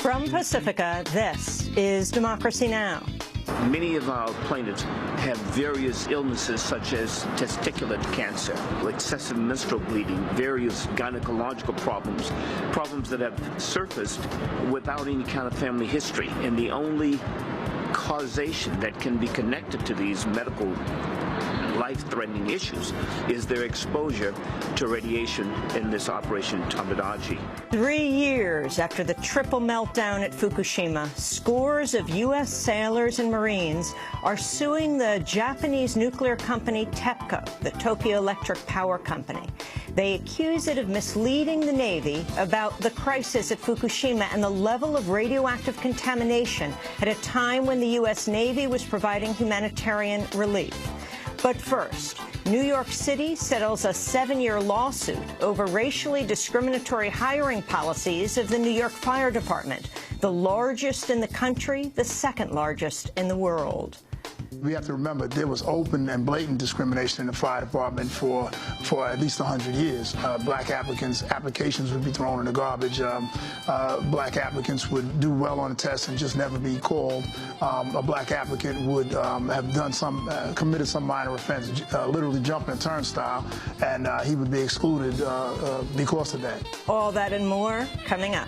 From Pacifica, this is Democracy Now! Many of our plaintiffs have various illnesses such as testicular cancer, excessive menstrual bleeding, various gynecological problems, problems that have surfaced without any kind of family history. And the only causation that can be connected to these medical life-threatening issues is their exposure to radiation in this Operation Tomodachi. 3 years after the triple meltdown at Fukushima, scores of U.S. sailors and Marines are suing the Japanese nuclear company TEPCO, the Tokyo Electric Power Company. They accuse it of misleading the Navy about the crisis at Fukushima and the level of radioactive contamination at a time when the U.S. Navy was providing humanitarian relief. But first, New York City settles a 7-year lawsuit over racially discriminatory hiring policies of the New York Fire Department, the largest in the country, the second largest in the world. We have to remember there was open and blatant discrimination in the fire department for at least 100 years. Black applications would be thrown in the garbage. Black applicants would do well on a test and just never be called. A black applicant would have done committed some minor offense, literally jumping a turnstile, and he would be excluded because of that. All that and more coming up.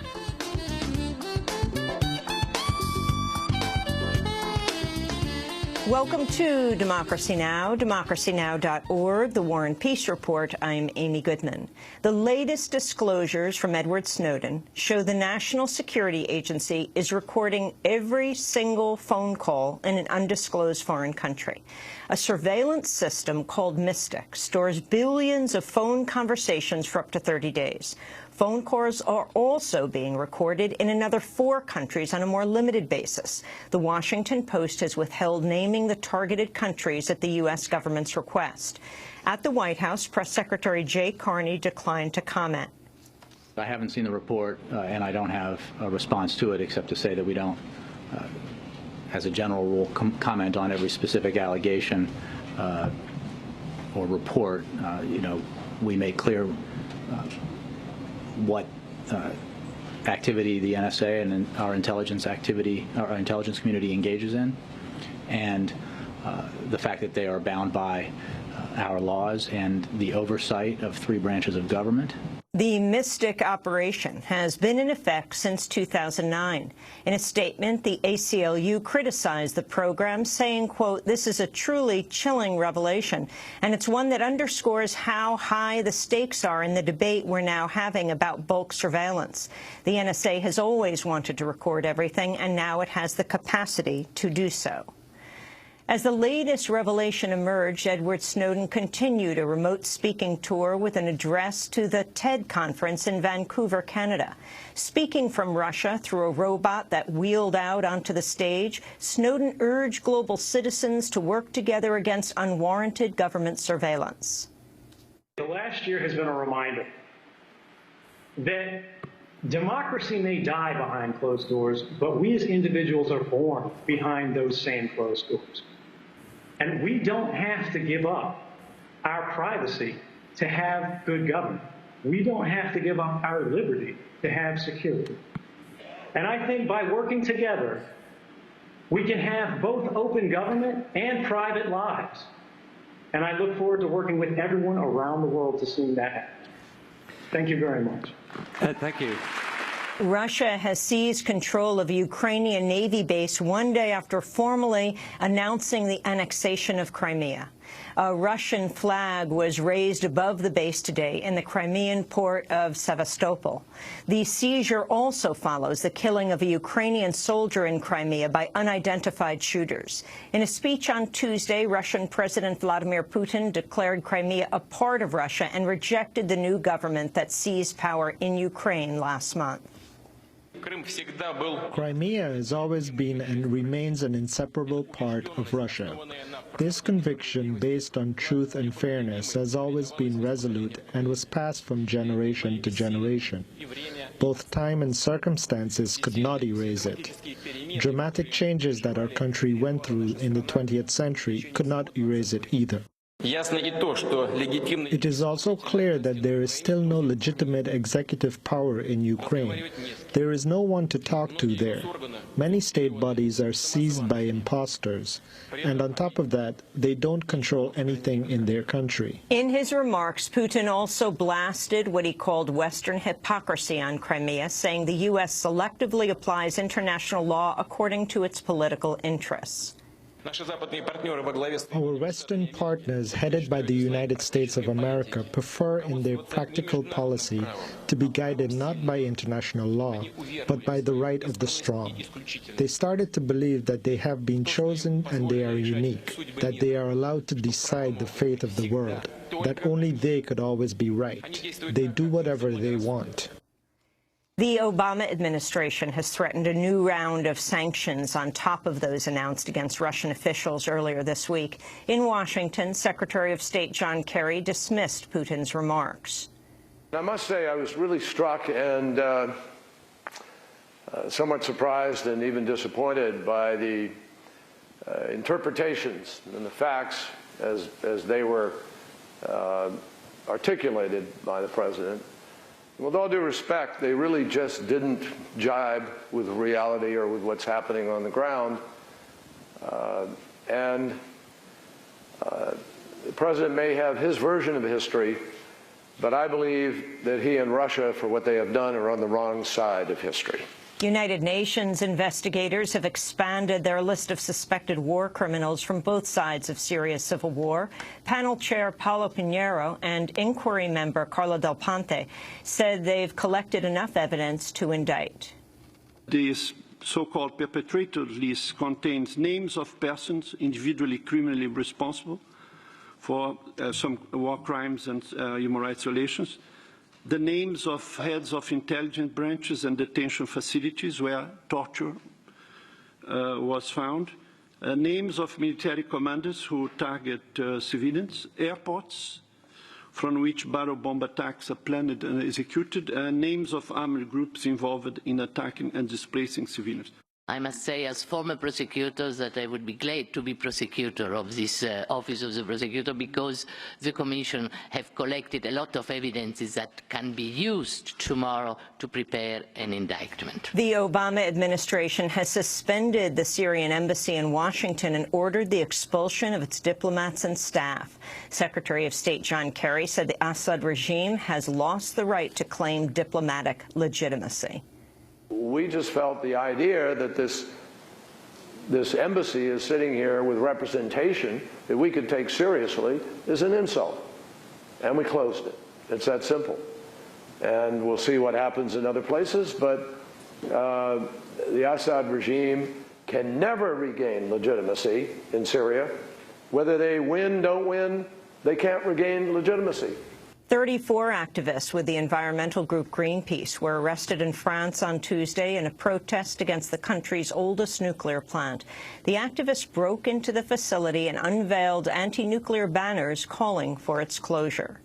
Welcome to Democracy Now!, democracynow.org, the War and Peace Report. I'm Amy Goodman. The latest disclosures from Edward Snowden show the National Security Agency is recording every single phone call in an undisclosed foreign country. A surveillance system called Mystic stores billions of phone conversations for up to 30 days. Phone calls are also being recorded in another 4 countries on a more limited basis. The Washington Post has withheld naming the targeted countries at the U.S. government's request. At the White House, Press Secretary Jay Carney declined to comment. I haven't seen the report, and I don't have a response to it except to say that we don't, as a general rule, comment on every specific allegation or report. We make clear what activity the NSA and our intelligence community engages in, and the fact that they are bound by our laws and the oversight of 3 branches of government. The Mystic operation has been in effect since 2009. In a statement, the ACLU criticized the program, saying, quote, "This is a truly chilling revelation, and it's one that underscores how high the stakes are in the debate we're now having about bulk surveillance. The NSA has always wanted to record everything, and now it has the capacity to do so." As the latest revelation emerged, Edward Snowden continued a remote speaking tour with an address to the TED conference in Vancouver, Canada. Speaking from Russia through a robot that wheeled out onto the stage, Snowden urged global citizens to work together against unwarranted government surveillance. The last year has been a reminder that democracy may die behind closed doors, but we as individuals are born behind those same closed doors. And we don't have to give up our privacy to have good government. We don't have to give up our liberty to have security. And I think by working together, we can have both open government and private lives. And I look forward to working with everyone around the world to see that happen. Thank you very much. Thank you. Russia has seized control of a Ukrainian Navy base 1 day after formally announcing the annexation of Crimea. A Russian flag was raised above the base today in the Crimean port of Sevastopol. The seizure also follows the killing of a Ukrainian soldier in Crimea by unidentified shooters. In a speech on Tuesday, Russian President Vladimir Putin declared Crimea a part of Russia and rejected the new government that seized power in Ukraine last month. Crimea has always been and remains an inseparable part of Russia. This conviction, based on truth and fairness, has always been resolute and was passed from generation to generation. Both time and circumstances could not erase it. Dramatic changes that our country went through in the 20th century could not erase it either. It is also clear that there is still no legitimate executive power in Ukraine. There is no one to talk to there. Many state bodies are seized by imposters. And on top of that, they don't control anything in their country. In his remarks, Putin also blasted what he called Western hypocrisy on Crimea, saying the U.S. selectively applies international law according to its political interests. Our Western partners, headed by the United States of America, prefer in their practical policy to be guided not by international law, but by the right of the strong. They started to believe that they have been chosen and they are unique, that they are allowed to decide the fate of the world, that only they could always be right. They do whatever they want. The Obama administration has threatened a new round of sanctions on top of those announced against Russian officials earlier this week. In Washington, Secretary of State John Kerry dismissed Putin's remarks. I must say I was really struck and somewhat surprised and even disappointed by the interpretations and the facts as they were articulated by the President. With all due respect, they really just didn't jibe with reality or with what's happening on the ground. The President may have his version of history, but I believe that he and Russia, for what they have done, are on the wrong side of history. United Nations investigators have expanded their list of suspected war criminals from both sides of Syria's civil war. Panel chair Paulo Pinheiro and inquiry member Carla Del Ponte said they've collected enough evidence to indict. This so-called perpetrator list contains names of persons individually criminally responsible for some war crimes and human rights violations, the names of heads of intelligence branches and detention facilities where torture was found, names of military commanders who target civilians, airports from which barrel bomb attacks are planned and executed, names of armed groups involved in attacking and displacing civilians. I must say, as former prosecutors, that I would be glad to be prosecutor of this Office of the Prosecutor, because the Commission have collected a lot of evidences that can be used tomorrow to prepare an indictment. The Obama administration has suspended the Syrian embassy in Washington and ordered the expulsion of its diplomats and staff. Secretary of State John Kerry said the Assad regime has lost the right to claim diplomatic legitimacy. We just felt the idea that this embassy is sitting here with representation that we could take seriously is an insult. And we closed it. It's that simple. And we'll see what happens in other places, but the Assad regime can never regain legitimacy in Syria. Whether they win, don't win, they can't regain legitimacy. 34 activists with the environmental group Greenpeace were arrested in France on Tuesday in a protest against the country's oldest nuclear plant. The activists broke into the facility and unveiled anti-nuclear banners calling for its closure.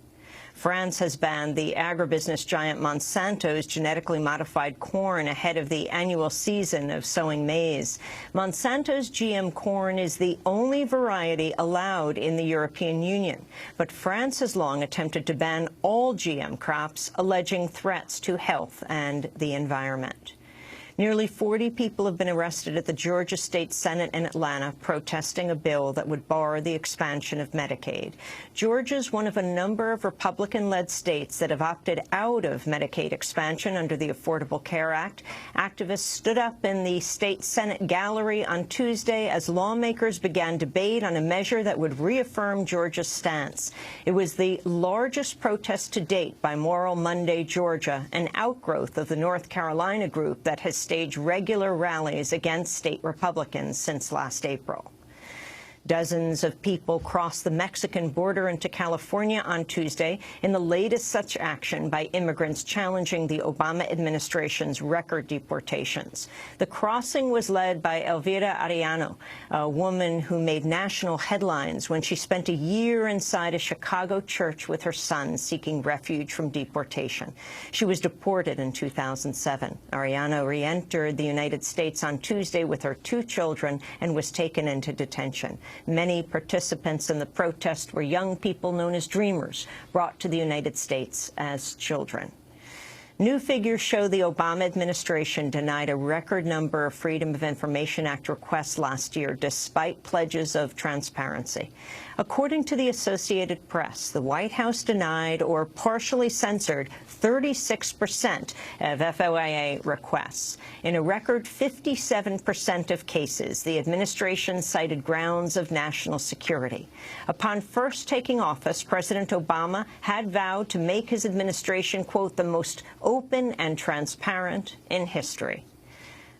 France has banned the agribusiness giant Monsanto's genetically modified corn ahead of the annual season of sowing maize. Monsanto's GM corn is the only variety allowed in the European Union, but France has long attempted to ban all GM crops, alleging threats to health and the environment. Nearly 40 people have been arrested at the Georgia State Senate in Atlanta protesting a bill that would bar the expansion of Medicaid. Georgia is one of a number of Republican-led states that have opted out of Medicaid expansion under the Affordable Care Act. Activists stood up in the state Senate gallery on Tuesday as lawmakers began debate on a measure that would reaffirm Georgia's stance. It was the largest protest to date by Moral Monday Georgia, an outgrowth of the North Carolina group that has staged regular rallies against state Republicans since last April. Dozens of people crossed the Mexican border into California on Tuesday in the latest such action by immigrants challenging the Obama administration's record deportations. The crossing was led by Elvira Arellano, a woman who made national headlines when she spent a year inside a Chicago church with her son seeking refuge from deportation. She was deported in 2007. Arellano re-entered the United States on Tuesday with her 2 children and was taken into detention. Many participants in the protest were young people known as Dreamers, brought to the United States as children. New figures show the Obama administration denied a record number of Freedom of Information Act requests last year, despite pledges of transparency. According to the Associated Press, the White House denied or partially censored 36% of FOIA requests. In a record 57% of cases, the administration cited grounds of national security. Upon first taking office, President Obama had vowed to make his administration, quote, the most open and transparent in history.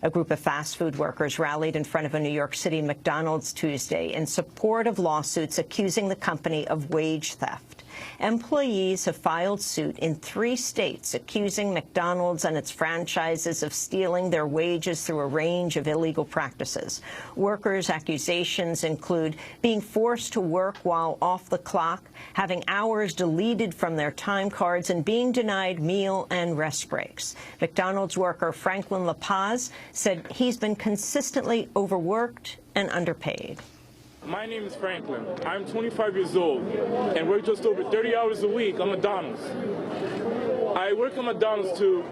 A group of fast food workers rallied in front of a New York City McDonald's Tuesday in support of lawsuits accusing the company of wage theft. Employees have filed suit in 3 states accusing McDonald's and its franchises of stealing their wages through a range of illegal practices. Workers' accusations include being forced to work while off the clock, having hours deleted from their time cards, and being denied meal and rest breaks. McDonald's worker Franklin La Paz said he's been consistently overworked and underpaid. My name is Franklin. I'm 25 years old and work just over 30 hours a week on McDonald's. I work at McDonald's to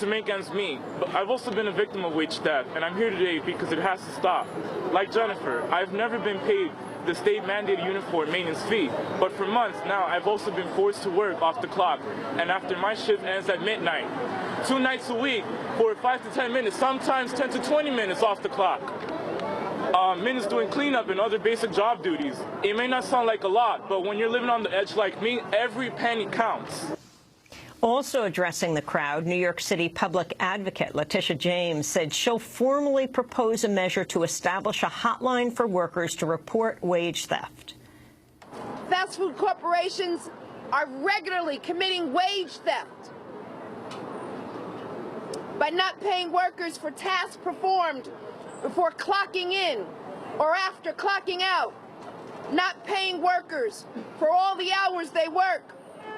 make ends meet, but I've also been a victim of wage theft, and I'm here today because it has to stop. Like Jennifer, I've never been paid the state-mandated uniform maintenance fee, but for months now I've also been forced to work off the clock, and after my shift ends at midnight, 2 nights a week for 5 to 10 minutes, sometimes 10 to 20 minutes off the clock. Minutes doing cleanup and other basic job duties. It may not sound like a lot, but when you're living on the edge like me, every penny counts. Also addressing the crowd, New York City public advocate Letitia James said she'll formally propose a measure to establish a hotline for workers to report wage theft. Fast food corporations are regularly committing wage theft by not paying workers for tasks performed before clocking in or after clocking out, not paying workers for all the hours they work,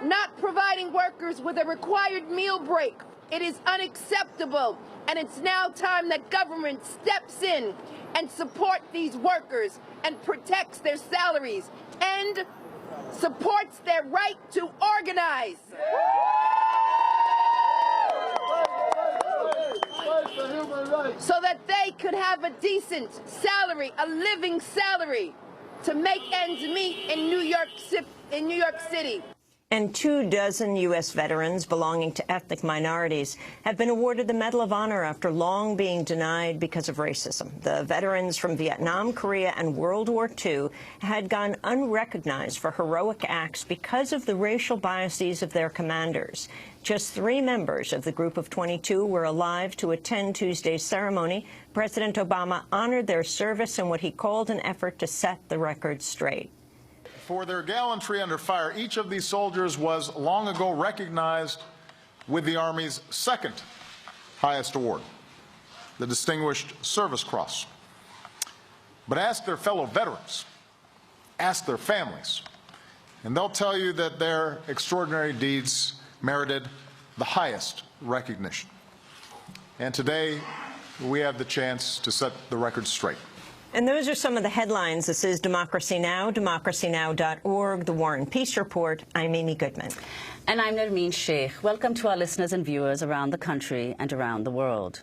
not providing workers with a required meal break. It is unacceptable, and it's now time that government steps in and supports these workers and protects their salaries and supports their right to organize. So that they could have a decent salary, a living salary, to make ends meet in New York City. And 24 U.S. veterans belonging to ethnic minorities have been awarded the Medal of Honor after long being denied because of racism. The veterans from Vietnam, Korea, and World War II had gone unrecognized for heroic acts because of the racial biases of their commanders. Just 3 members of the group of 22 were alive to attend Tuesday's ceremony. President Obama honored their service in what he called an effort to set the record straight. For their gallantry under fire, each of these soldiers was long ago recognized with the Army's 2nd highest award, the Distinguished Service Cross. But ask their fellow veterans, ask their families, and they'll tell you that their extraordinary deeds merited the highest recognition. And today, we have the chance to set the record straight. And those are some of the headlines. This is Democracy Now!, democracynow.org, The War and Peace Report. I'm Amy Goodman. And I'm Nermeen Sheikh. Welcome to our listeners and viewers around the country and around the world.